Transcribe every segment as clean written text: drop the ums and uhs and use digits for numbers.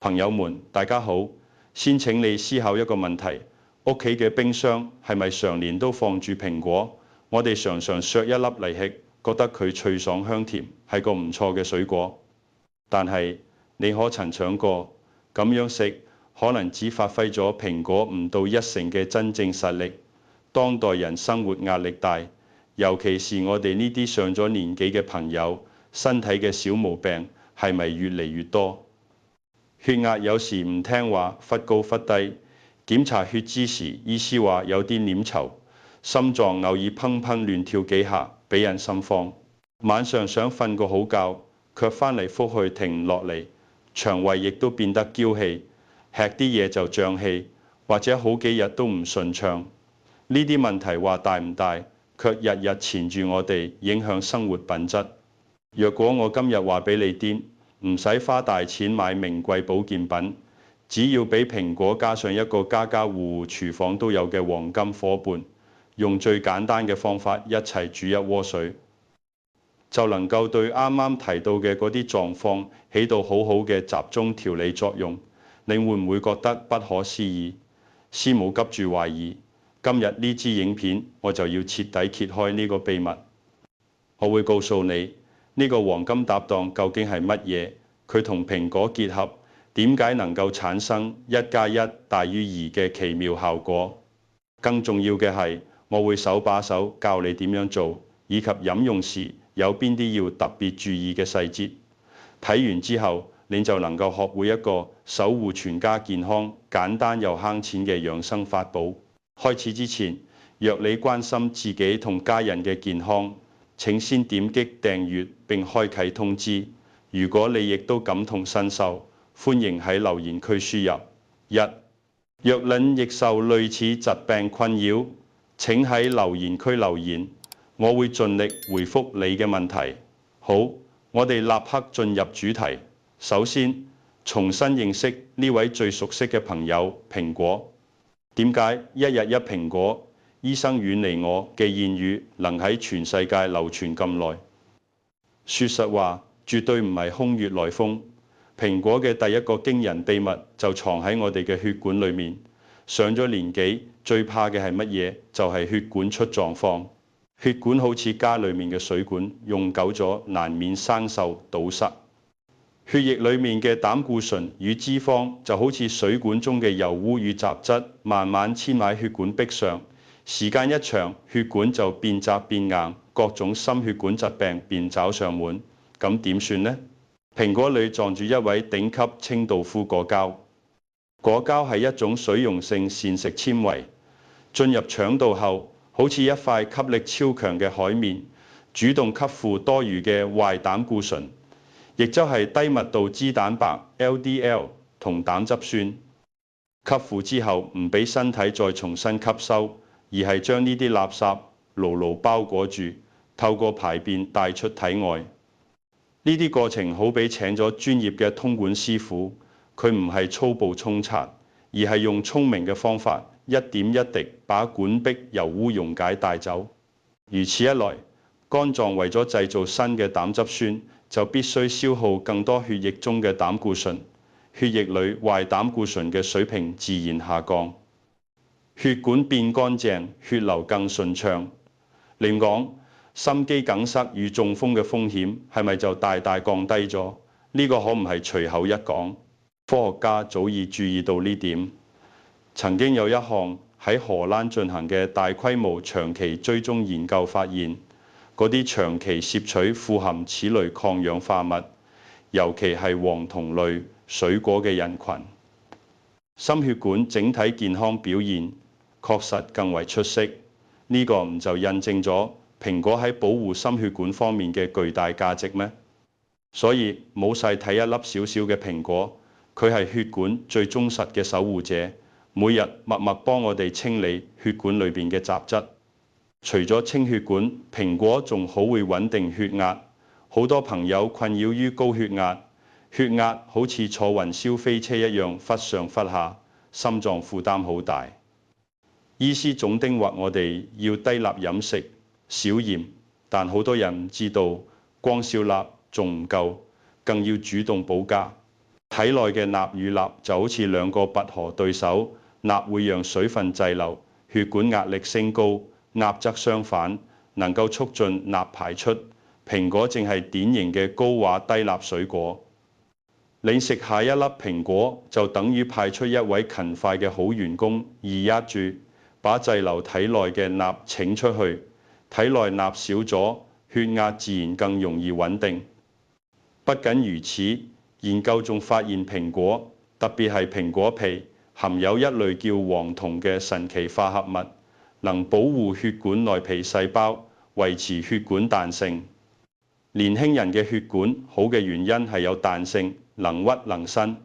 朋友們，大家好。先請你思考一個問題：屋企嘅冰箱係咪常年都放住蘋果？我哋常常削一粒嚟吃，覺得佢脆爽香甜，係個唔錯嘅水果。但係你可曾想過，咁樣食可能只發揮咗蘋果唔到1成嘅真正實力。當代人生活壓力大，尤其是我哋呢啲上咗年紀嘅朋友，身體嘅小毛病係咪越嚟越多？血壓有時唔聽話，忽高忽低。檢查血脂時，醫師話有啲黏稠。心臟偶爾砰砰亂跳幾下，俾人心慌。晚上想瞓個好覺，卻翻嚟覆去停唔落嚟。腸胃亦都變得嬌氣，吃啲嘢就脹氣，或者好幾日都唔順暢。呢啲問題話大唔大，卻日日纏住我哋，影響生活品質。若果我今日話俾你啲，唔使花大錢買名貴保健品，只要俾蘋果加上一個家家戶戶廚房都有嘅黃金夥伴，用最簡單嘅方法一齊煮一鍋水，就能夠對啱啱提到嘅嗰啲狀況起到好好嘅集中調理作用。你會唔會覺得不可思議？師母急住懷疑，今日呢支影片我就要徹底揭開呢個秘密。我會告訴你，呢個黃金搭檔究竟係乜嘢？佢同蘋果結合，點解能夠產生1+1大於2嘅奇妙效果？更重要嘅係，我會手把手教你點樣做，以及飲用時有邊啲要特別注意嘅細節。睇完之後，你就能夠學會一個守護全家健康、簡單又慳錢嘅養生法寶。開始之前，若你關心自己同家人嘅健康，請先點擊訂閱並開啟通知。如果你亦都感同身受，歡迎喺留言區輸入1。若您亦受類似疾病困擾，請喺留言區留言，我會盡力回覆你嘅問題。好，我哋立刻進入主題。首先，重新認識呢位最熟悉嘅朋友——蘋果。點解一日一蘋果？醫生遠離我嘅諺語能喺全世界流傳咁耐。說實話，絕對唔係空穴來風。蘋果嘅第一個驚人秘密就藏喺我哋嘅血管裏面。上咗年紀最怕嘅係乜嘢？就係血管出狀況。血管好似家裏面嘅水管，用久咗難免生鏽堵塞。血液裏面嘅膽固醇與脂肪就好似水管中嘅油污與雜質，慢慢黐埋血管壁上。時間一長，血管就變窄變硬，各種心血管疾病便找上門。咁點算呢？蘋果裏撞住一位頂級清道夫果膠。果膠係一種水溶性膳食纖維，進入腸道後，好似一塊吸力超強嘅海綿，主動吸附多餘嘅壞膽固醇，亦即係低密度脂蛋白 （LDL） 同膽汁酸。吸附之後唔俾身體再重新吸收，而係將呢啲垃圾牢牢包裹住，透過排便帶出體外。呢啲過程好比請咗專業嘅通管師傅，佢唔係粗暴沖刷，而係用聰明嘅方法，一點一滴把管壁油污溶解帶走。如此一來，肝臟為咗製造新嘅膽汁酸，就必須消耗更多血液中嘅膽固醇，血液裏壞膽固醇嘅水平自然下降。血管變乾淨，血流更順暢。另講，心肌梗塞與中風嘅風險係咪就大大降低咗？呢個可唔係隨口一講，科學家早已注意到呢點。曾經有一項喺荷蘭進行嘅大規模長期追蹤研究發現，嗰啲長期攝取富含此類抗氧化物，尤其係黃酮類水果嘅人群，心血管整體健康表現確實更為出色。呢個唔就印證咗蘋果喺保護心血管方面嘅巨大價值咩？所以冇晒睇一粒小小嘅蘋果，佢係血管最忠實嘅守護者，每日默默幫我哋清理血管裏邊嘅雜質。除咗清血管，蘋果仲好會穩定血壓。好多朋友困擾於高血壓，血壓好似坐雲霄飛車一樣忽上忽下，心臟負擔好大。醫師總叮囑我哋要低鈉飲食，少鹽，但好多人唔知道，光少鈉仲唔夠，更要主動補鉀。體內嘅鈉與鈉就好似兩個拔河對手，鈉會讓水分滯留，血管壓力升高，鈉則相反，能夠促進鈉排出。蘋果正係典型嘅高瓦低鈉水果。你食下一粒蘋果，就等於派出一位勤快嘅好員工，握住把滯留體內嘅鈉請出去。體內鈉少咗，血壓自然更容易穩定。不僅如此，研究仲發現蘋果，特別係蘋果皮，含有一類叫黃酮嘅神奇化合物，能保護血管內皮細胞，維持血管彈性。年輕人嘅血管好嘅原因係有彈性，能屈能伸。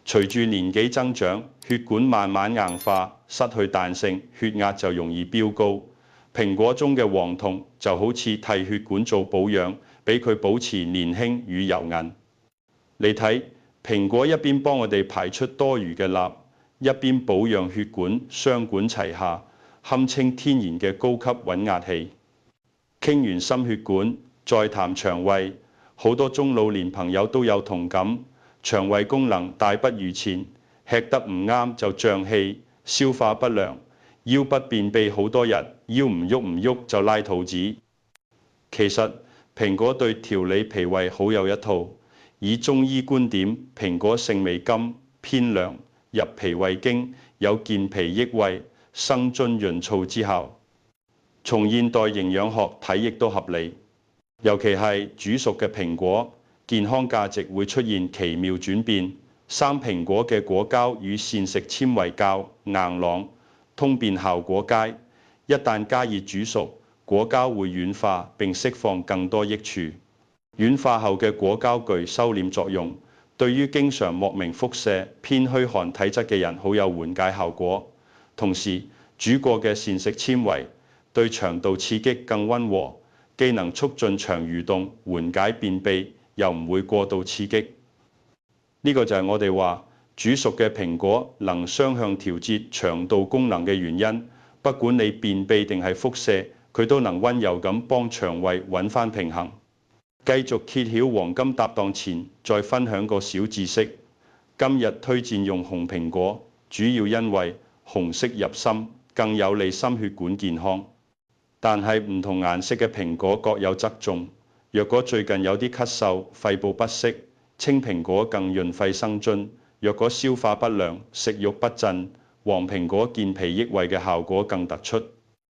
隨住年紀增長，血管慢慢硬化，失去彈性，血壓就容易飆高。蘋果中嘅黃酮就好似替血管做保養，俾佢保持年輕與柔韌。你睇，蘋果一邊幫我哋排出多餘嘅鈉，一邊保養血管，雙管齊下，堪稱天然嘅高級穩壓器。傾完心血管，再談腸胃，好多中老年朋友都有同感，腸胃功能大不如前，吃得唔啱就脹氣、消化不良、腰不便秘，好多日腰唔喐就拉肚子。其實蘋果對調理脾胃好有一套。以中醫觀點，蘋果性味甘，偏涼，入脾胃經，有健脾益胃、生津潤燥之效。從現代營養學睇亦都合理，尤其係煮熟嘅蘋果，健康價值會出現奇妙轉變。生蘋果嘅果膠與膳食纖維較硬朗，通便效果佳。一旦加熱煮熟，果膠會軟化並釋放更多益處。軟化後嘅果膠具收斂作用，對於經常莫名腹瀉、偏虛寒體質嘅人好有緩解效果。同時，煮過嘅膳食纖維對腸道刺激更溫和，既能促進腸蠕動、緩解便秘，又唔會過度刺激。呢個就係我哋話煮熟嘅蘋果能雙向調節腸道功能嘅原因。不管你便秘定係腹瀉，佢都能溫柔咁幫腸胃揾返平衡。繼續揭曉黃金搭檔前，再分享個小知識。今日推薦用紅蘋果，主要因為紅色入心，更有利心血管健康。但係唔同顏色嘅蘋果各有側重。若果最近有啲咳嗽、肺部不適，青蘋果更潤肺生津；若果消化不良、食慾不振，黃蘋果健脾益胃嘅效果更突出。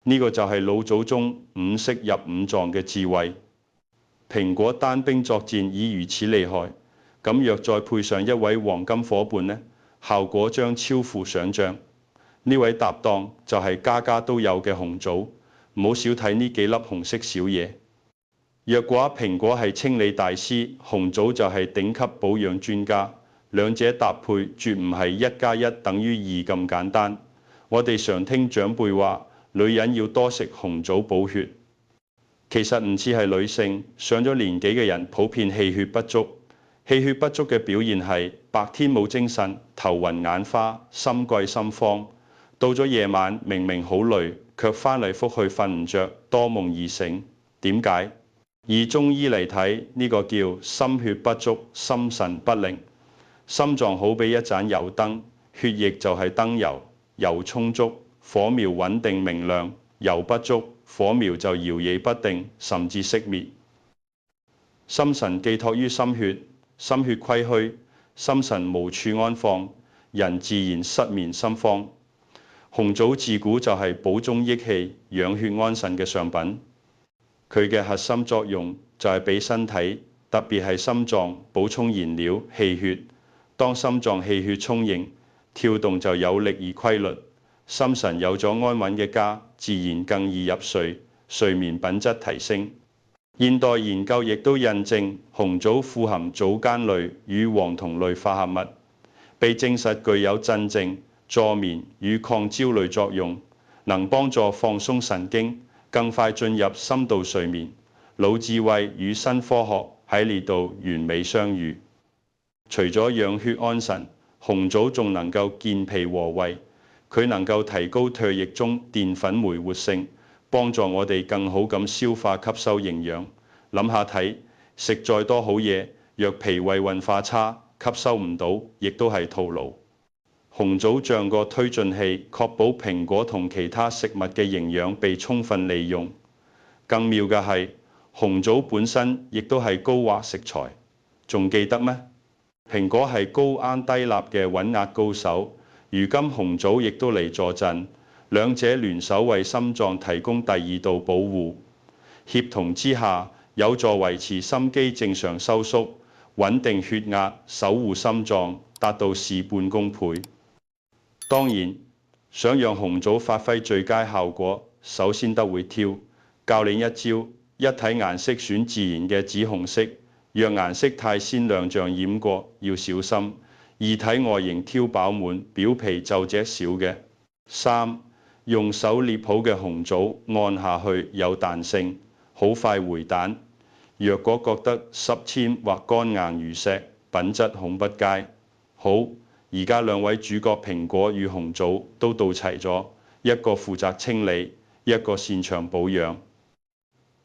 呢個就係老祖宗五色入五臟嘅智慧。蘋果單兵作戰已如此厲害，咁若再配上一位黃金夥伴呢，效果將超乎想像。呢位搭檔就係家家都有嘅紅棗，唔好少睇呢幾粒紅色小嘢。若果蘋果係清理大師，紅棗就係頂級保養專家，兩者搭配絕唔係1+1等於2咁簡單。我哋常聽長輩話，女人要多食紅棗補血。其實唔似係女性，上咗年紀嘅人普遍氣血不足。氣血不足嘅表現係白天冇精神、頭暈眼花、心悸心慌。到咗夜晚明明好累，卻翻嚟覆去瞓唔着，多夢易醒。點解？以中醫嚟睇，呢個叫心血不足、心神不寧。心臟好比一盞油燈，血液就係燈油，油充足，火苗穩定明亮；油不足，火苗就搖曳不定，甚至熄滅。心神寄託於心血，心血虧虛，心神無處安放，人自然失眠心慌。紅棗自古就係補中益氣、養血安神嘅上品。佢嘅核心作用就係俾身體，特別係心臟補充燃料氣血。當心臟氣血充盈，跳動就有力而規律，心神有咗安穩嘅家，自然更易入睡，睡眠品質提升。現代研究亦都印證紅棗富含棗鹼類與黃酮類化合物，被證實具有鎮靜、助眠與抗焦慮作用，能幫助放鬆神經，更快進入深度睡眠。老智慧與新科學喺呢度完美相遇。除咗養血安神，紅棗仲能夠健脾和胃，佢能夠提高唾液中澱粉酶活性，幫助我哋更好咁消化吸收營養。諗下睇，食再多好嘢，若脾胃運化差，吸收唔到，亦都係徒勞。紅棗像個推進器，確保蘋果同其他食物嘅營養被充分利用。更妙嘅係，紅棗本身亦都係高壓食材，仲記得咩？蘋果係高氨低鈉嘅穩壓高手，如今紅棗亦都嚟助陣，兩者聯手為心臟提供第二道保護，協同之下有助維持心肌正常收縮，穩定血壓，守護心臟，達到事半功倍。當然，想讓紅棗發揮最佳效果，首先得會挑。教你一招：一睇顏色選自然嘅紫紅色，若顏色太鮮亮像染過，要小心。二睇外形挑飽滿，表皮皺隻少嘅。三，用手捏好嘅紅棗按下去有彈性，好快回彈。若果覺得濕纖或乾硬如石，品質恐不佳。好。而家兩位主角蘋果與紅棗都到齊咗，一個負責清理，一個擅長保養。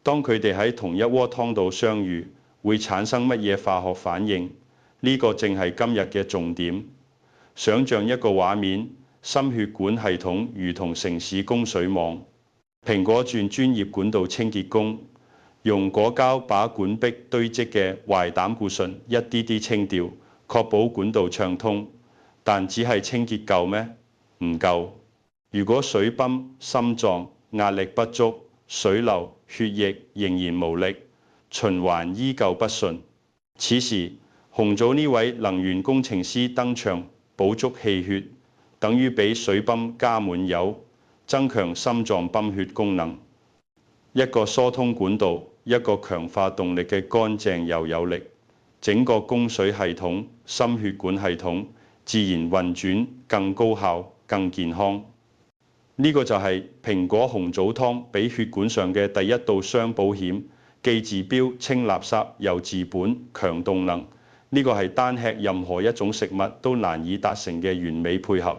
當佢哋喺同一鍋湯度相遇，會產生乜嘢化學反應？呢個正係今日嘅重點。想像一個畫面，心血管系統如同城市供水網，蘋果轉專業管道清潔工，用果膠把管壁堆積嘅壞膽固醇一啲啲清掉，確保管道暢通。但只係清潔夠咩？唔夠。如果水泵、心臟壓力不足，水流、血液仍然無力，循環依舊不順。此時，紅棗呢位能源工程師登場，補足氣血，等於俾水泵加滿油，增強心臟泵血功能。一個疏通管道，一個強化動力嘅乾淨又有力，整個供水系統、心血管系統自然運轉更高效、更健康。呢個就係蘋果紅棗湯俾血管上嘅第一道雙保險，既治標清垃圾又治本強動能。呢個係單吃任何一種食物都難以達成嘅完美配合。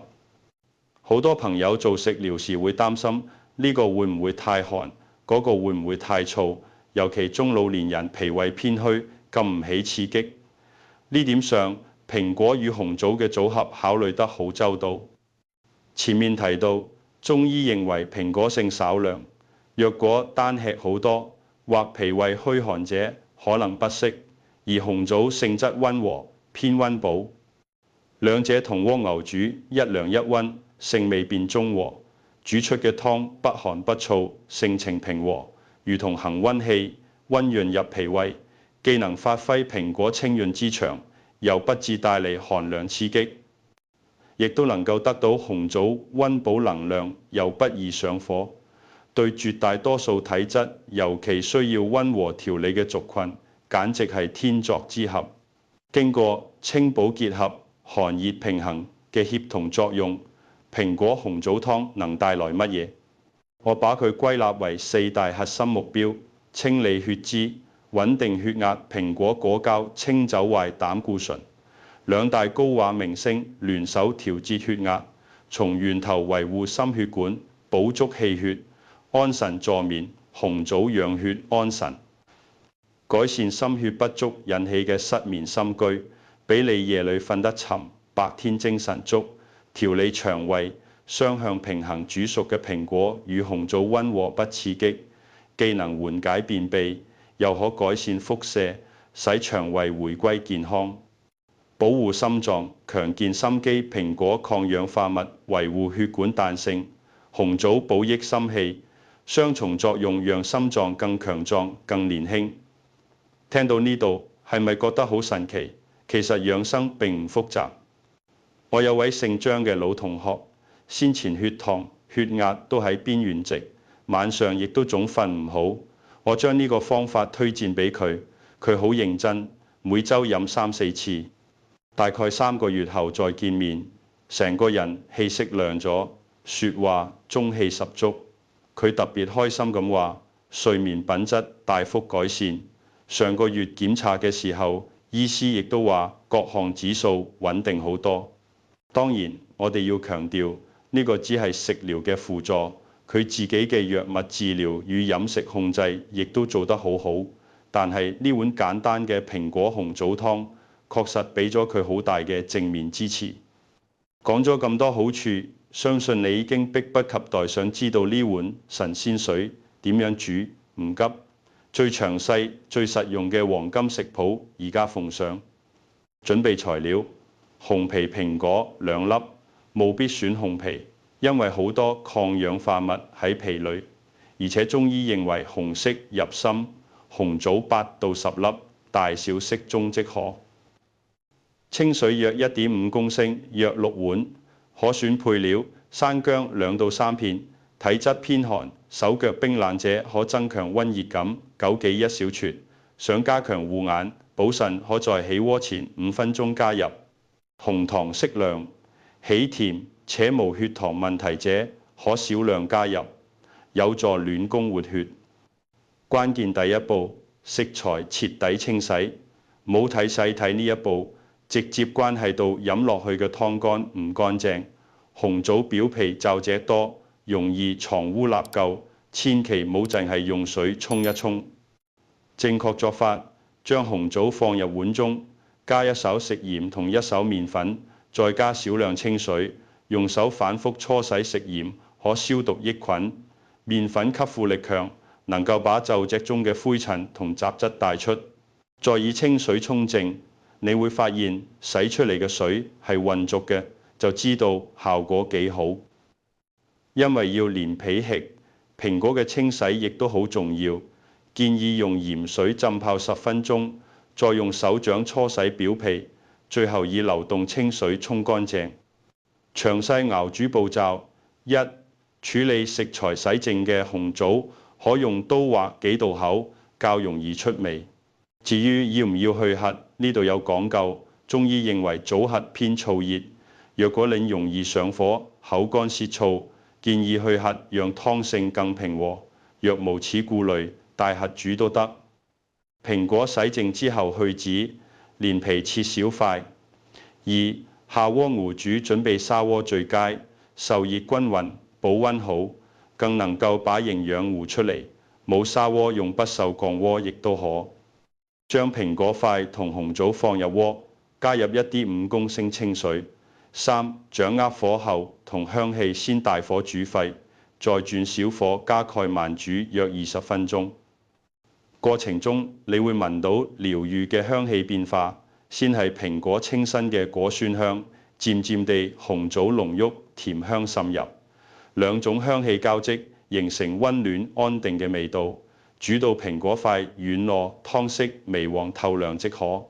好多朋友做食療時會擔心呢個會唔會太寒，嗰個會唔會太燥，尤其中老年人脾胃偏虛，禁唔起刺激。呢點上，蘋果與紅棗嘅組合考慮得好周到。前面提到，中醫認為蘋果性稍涼，若果單吃好多，或脾胃虛寒者可能不適；而紅棗性質溫和，偏溫補。兩者同鍋牛煮，一涼一溫，性味變中和，煮出嘅湯不寒不燥，性情平和，如同行溫氣，溫潤入脾胃，既能發揮蘋果清潤之長，又不致帶嚟寒涼刺激，亦都能夠得到紅棗溫補能量，又不易上火。對絕大多數體質，尤其需要溫和調理嘅族群，簡直係天作之合。經過清補結合、寒熱平衡嘅協同作用，蘋果紅棗湯能帶來乜嘢？我把佢歸納為四大核心目標：清理血脂、穩定血壓，蘋果果膠清走壞膽固醇。兩大高畫明星聯手調節血壓，從源頭維護心血管，補足氣血，安神助眠。紅棗養血安神，改善心血不足引起嘅失眠心居，俾你夜裏瞓得沉，白天精神足。調理腸胃，雙向平衡煮熟嘅蘋果與紅棗溫和不刺激，既能緩解便秘，又可改善腹瀉，使腸胃回歸健康。保護心臟，強健心肌，蘋果抗氧化物，維護血管彈性；紅棗補益心氣，雙重作用讓心臟更強壯、更年輕。聽到呢度，係咪覺得好神奇？其實養生並唔複雜。我有位姓張嘅老同學，先前血糖、血壓都喺邊緣值，晚上亦都總瞓唔好。我將呢個方法推薦俾佢，佢好認真，每週飲3-4次。大概3個月後再見面，成個人氣息亮咗，説話中氣十足。佢特別開心咁話，睡眠品質大幅改善。上個月檢查嘅時候，醫師亦都話各項指數穩定好多。當然，我哋要強調，呢個只係食療嘅輔助，佢自己嘅藥物治療與飲食控制亦都做得好好。但係呢碗簡單嘅蘋果紅棗湯，確實俾咗佢好大嘅正面支持。講咗咁多好處，相信你已經迫不及待想知道呢碗神仙水點樣煮。唔急，最詳細、最實用嘅黃金食譜而家奉上。準備材料：紅皮蘋果2粒，務必選紅皮，因為好多抗氧化物喺皮裏，而且中醫認為紅色入心。紅棗8到10粒，大小適中即可。清水約1.5公升，約6碗。可選配料：生薑2到3片，體質偏寒、手腳冰冷者可增強溫熱感，枸杞1小撮。想加強護眼、補腎，可在起鍋前5分鐘加入。紅糖適量，喜甜且無血糖問題者可少量加入，有助暖宮活血。關鍵第一步，食材徹底清洗，冇睇細睇呢一步，直接關係到飲落去嘅湯乾唔乾淨。紅棗表皮皺褶多，容易藏污納垢，千祈冇淨係用水沖一沖。正確做法，將紅棗放入碗中，加1手食鹽同1手麵粉，再加少量清水，用手反覆搓洗食鹽，可消毒抑菌。麵粉吸附力強，能夠把皺褶中嘅灰塵同雜質帶出，再以清水沖淨，你會發現洗出嚟嘅水係渾濁嘅，就知道效果幾好。因為要連皮吃，蘋果嘅清洗亦都好重要，建議用鹽水浸泡10分鐘，再用手掌搓洗表皮，最後以流動清水沖乾淨。詳細熬煮步驟：1. 處理食材洗淨嘅紅棗，可用刀劃幾道口，較容易出味。至於要唔要去核，呢度有講究。中醫認為棗核偏燥熱，若果你容易上火、口乾舌燥，建議去核，讓湯性更平和。若無此顧慮，大核煮都得。蘋果洗淨之後去籽，連皮切小塊。2. 下鍋熬煮，準備砂鍋最佳，受熱均勻，保溫好，更能夠把營養熬出嚟。冇砂鍋用不鏽鋼鍋亦都可。將蘋果塊同紅棗放入鍋，加入1.5公升清水。3. 掌握火候同香氣，先大火煮沸，再轉小火加蓋慢煮約20分鐘。過程中你會聞到療癒嘅香氣變化，先係蘋果清新嘅果酸香，漸漸地紅棗濃郁，甜香滲入，兩種香氣交織，形成溫暖安定嘅味道。煮到蘋果塊軟糯，湯色微黃透亮即可。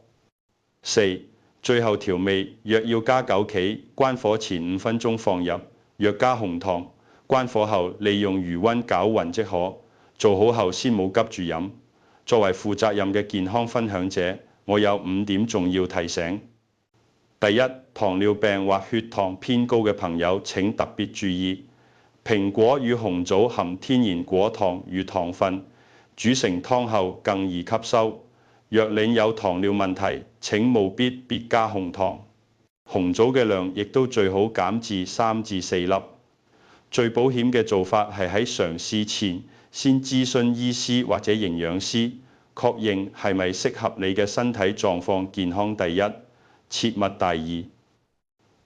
4. 最後調味，若要加枸杞，關火前5分鐘放入；若加紅糖，關火後利用餘溫攪勻即可。做好後先冇急住飲。作為負責任嘅健康分享者，我有5點重要提醒。第一，糖尿病或血糖偏高嘅朋友請特別注意，蘋果與紅棗含天然果糖與糖分，煮成湯後更易吸收。若你有糖尿問題，請務必別加紅糖。紅棗嘅量亦都最好減至3至4粒。最保險嘅做法係喺嘗試前先諮詢醫師或者營養師，確認係咪適合你嘅身體狀況。健康第一，切勿大意。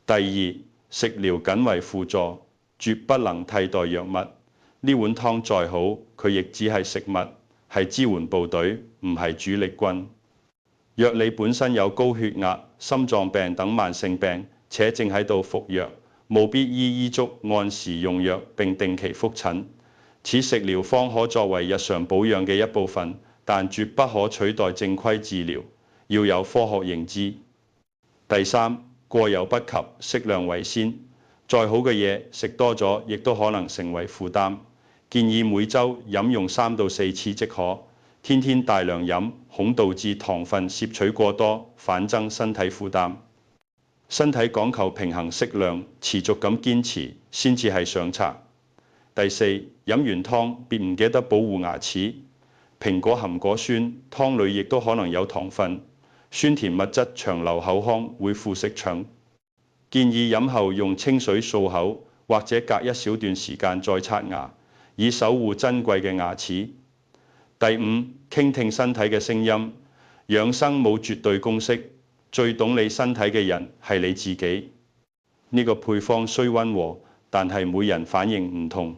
第二，食療僅為輔助，絕不能替代藥物。呢碗湯再好，佢亦只係食物，係支援部隊，唔係主力軍。若你本身有高血壓、心臟病等慢性病，且正喺度服藥，務必依醫囑按時用藥並定期覆診。此食療方可作為日常保養嘅一部分，但絕不可取代正規治療，要有科學認知。第三，過猶不及，適量為先。再好嘅嘢食多咗，亦都可能成為負擔。建議每週飲用3到4次即可。天天大量飲，恐導致糖分攝取過多，反增身體負擔。身體講求平衡適量，持續咁堅持先至係上策。第四，飲完湯別唔記得保護牙齒。蘋果含果酸，湯裏亦都可能有糖分，酸甜物質長留口腔會腐蝕腸。建議飲後用清水漱口，或者隔一小段時間再刷牙，以守護珍貴嘅牙齒。第五，傾聽身體嘅聲音。養生冇絕對公式，最懂你身體嘅人係你自己。呢個配方雖溫和，但係每人反應唔同。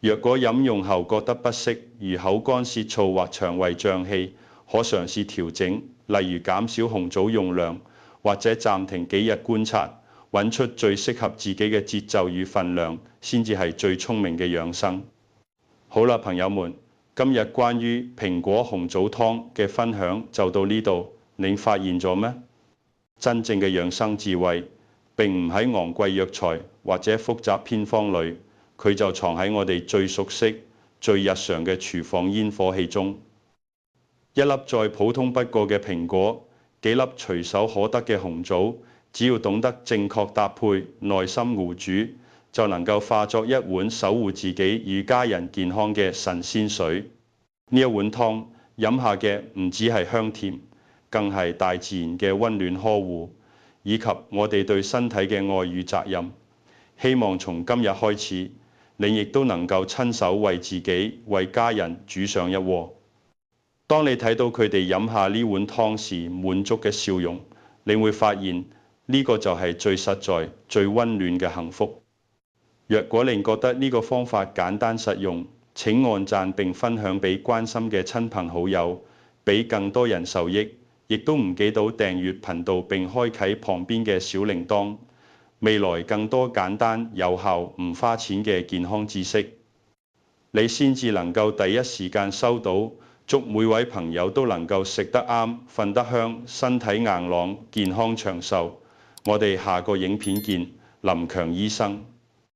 若果飲用後覺得不適，如口乾舌燥或腸胃脹氣，可嘗試調整，例如減少紅棗用量，或者暫停幾日觀察，揾出最適合自己嘅節奏與分量，先至係最聰明嘅養生。好啦，朋友們，今日關於蘋果紅棗湯嘅分享就到呢度，你發現咗咩？真正嘅養生智慧並唔喺昂貴藥材或者複雜偏方裏，佢就藏喺我哋最熟悉、最日常嘅廚房煙火氣中。一粒再普通不過嘅蘋果，幾粒隨手可得嘅紅棗，只要懂得正確搭配、耐心熬煮，就能夠化作一碗守護自己與家人健康嘅神仙水。呢一碗湯飲下嘅唔止係香甜，更係大自然嘅溫暖呵護，以及我哋對身體嘅愛與責任。希望從今日開始，你亦都能夠親手為自己、為家人煮上一鍋。當你睇到佢哋飲下呢碗湯時滿足嘅笑容，你會發現呢個就係最實在、最溫暖嘅幸福。若果你覺得呢個方法簡單實用，請按讚並分享俾關心嘅親朋好友，俾更多人受益。亦都唔記得訂閱頻道並開啟旁邊嘅小鈴鐺。未來更多簡單有效唔花錢嘅健康知識，你先至能夠第一時間收到。祝每位朋友都能夠食得啱、瞓得香、身體硬朗、健康長壽。我哋下個影片見，林強醫生。